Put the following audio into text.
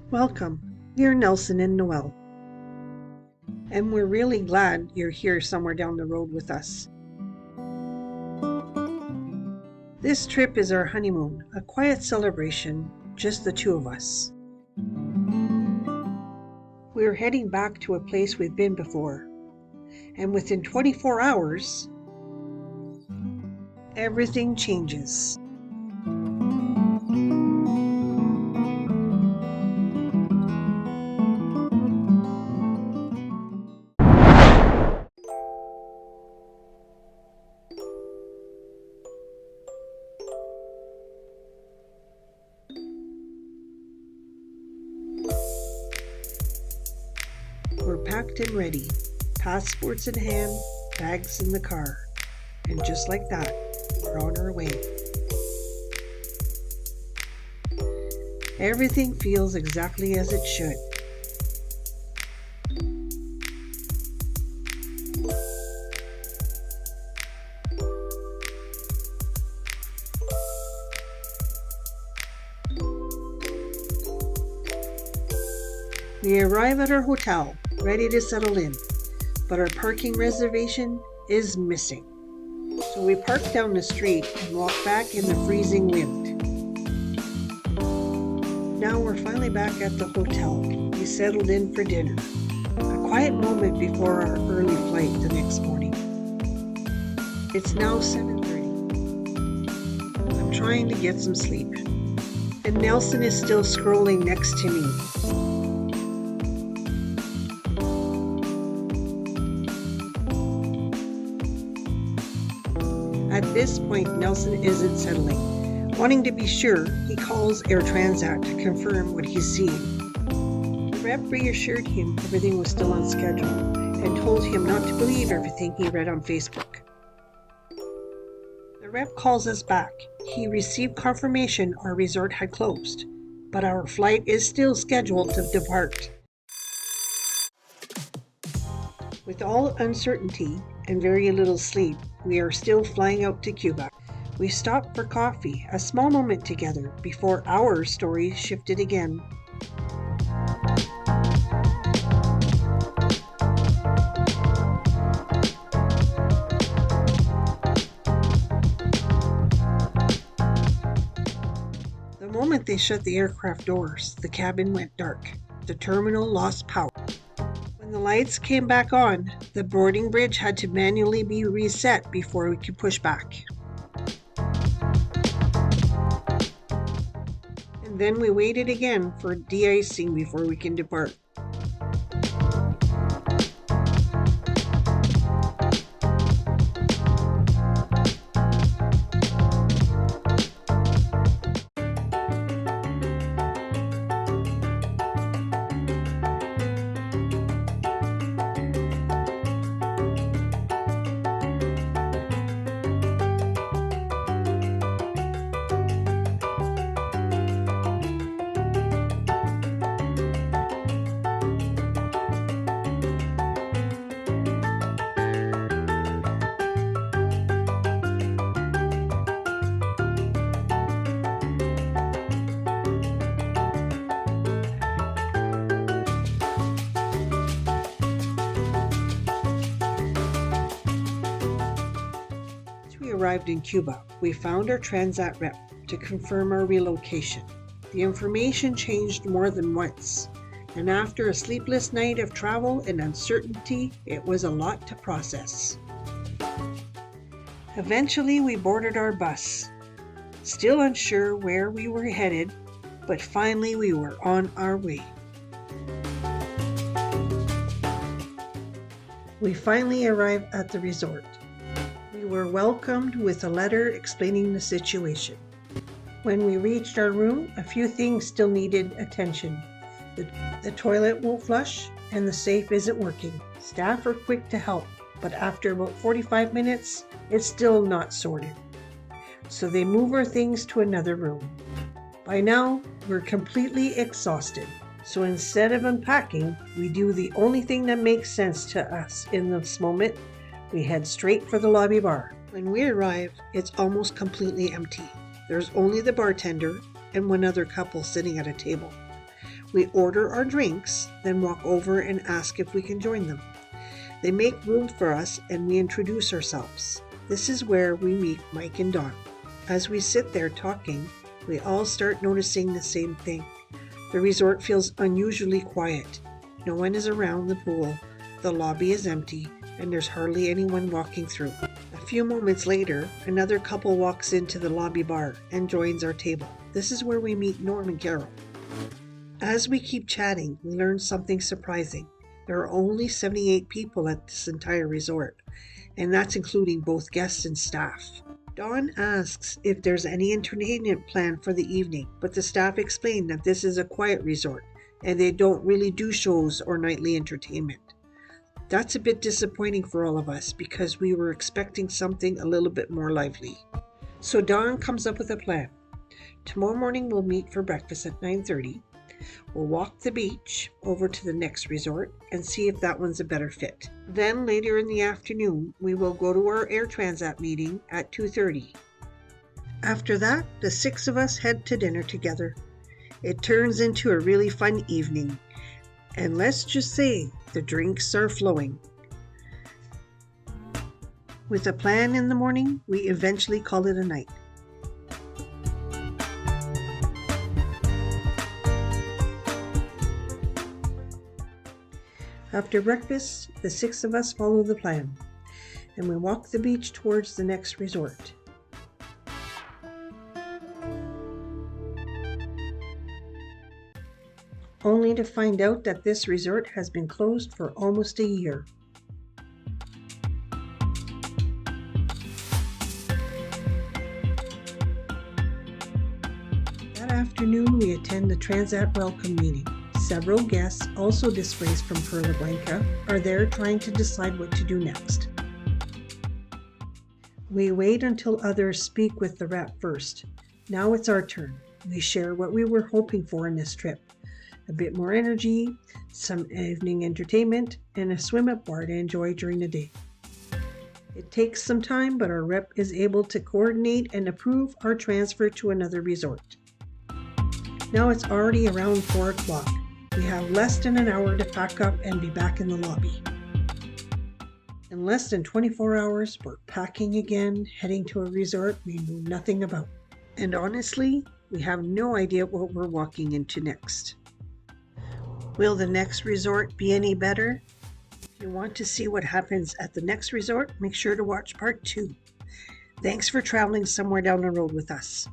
Welcome, we're Nelson and Noelle, and we're really glad you're here somewhere down the road with us. This trip is our honeymoon, a quiet celebration, just the two of us. We're heading back to a place we've been before, and within 24 hours, everything changes. We're packed and ready, passports in hand, bags in the car, and just like that, we're on our way. Everything feels exactly as it should. We arrive at our hotel, ready to settle in, but our parking reservation is missing. So we park down the street and walk back in the freezing wind. Now we're finally back at the hotel. We settled in for dinner. A quiet moment before our early flight the next morning. It's now 7:30. I'm trying to get some sleep, and Nelson is still scrolling next to me. At this point, Nelson isn't settling. Wanting to be sure, he calls Air Transat to confirm what he's seeing. The rep reassured him everything was still on schedule and told him not to believe everything he read on Facebook. The rep calls us back. He received confirmation our resort had closed, but our flight is still scheduled to depart. With all uncertainty and very little sleep, we are still flying out to Cuba. We stopped for coffee, a small moment together before our story shifted again. The moment they shut the aircraft doors, the cabin went dark. The terminal lost power. When the lights came back on, the boarding bridge had to manually be reset before we could push back. And then we waited again for de-icing before we can depart. Arrived in Cuba, we found our Transat rep to confirm our relocation. The information changed more than once, and after a sleepless night of travel and uncertainty, it was a lot to process. Eventually, we boarded our bus, still unsure where we were headed, but finally we were on our way. We finally arrived at the resort. We were welcomed with a letter explaining the situation. When we reached our room, a few things still needed attention. The toilet won't flush and the safe isn't working. Staff are quick to help, but after about 45 minutes, it's still not sorted. So they move our things to another room. By now, we're completely exhausted. So instead of unpacking, we do the only thing that makes sense to us in this moment. We head straight for the lobby bar. When we arrive, it's almost completely empty. There's only the bartender and one other couple sitting at a table. We order our drinks, then walk over and ask if we can join them. They make room for us and we introduce ourselves. This is where we meet Mike and Don. As we sit there talking, we all start noticing the same thing. The resort feels unusually quiet. No one is around the pool, the lobby is empty, and there's hardly anyone walking through. A few moments later, another couple walks into the lobby bar and joins our table. This is where we meet Norm and Carol. As we keep chatting, we learn something surprising. There are only 78 people at this entire resort, and that's including both guests and staff. Dawn asks if there's any entertainment planned for the evening, but the staff explain that this is a quiet resort and they don't really do shows or nightly entertainment. That's a bit disappointing for all of us because we were expecting something a little bit more lively. So Dawn comes up with a plan. Tomorrow morning we'll meet for breakfast at 9:30. We'll walk the beach over to the next resort and see if that one's a better fit. Then later in the afternoon, we will go to our Air Transat meeting at 2:30. After that, the 6 of us head to dinner together. It turns into a really fun evening. And let's just say the drinks are flowing. With a plan in the morning, we eventually call it a night. After breakfast, the 6 of us follow the plan, and we walk the beach towards the next resort. Only to find out that this resort has been closed for almost a year. That afternoon, we attend the Transat welcome meeting. Several guests, also displaced from Perla Blanca, are there trying to decide what to do next. We wait until others speak with the rep first. Now it's our turn. We share what we were hoping for in this trip. A bit more energy, some evening entertainment, and a swim-up bar to enjoy during the day. It takes some time, but our rep is able to coordinate and approve our transfer to another resort. Now it's already around 4 o'clock. We have less than an hour to pack up and be back in the lobby. In less than 24 hours, we're packing again, heading to a resort we knew nothing about. And honestly, we have no idea what we're walking into next. Will the next resort be any better? If you want to see what happens at the next resort, make sure to watch part 2. Thanks for traveling somewhere down the road with us.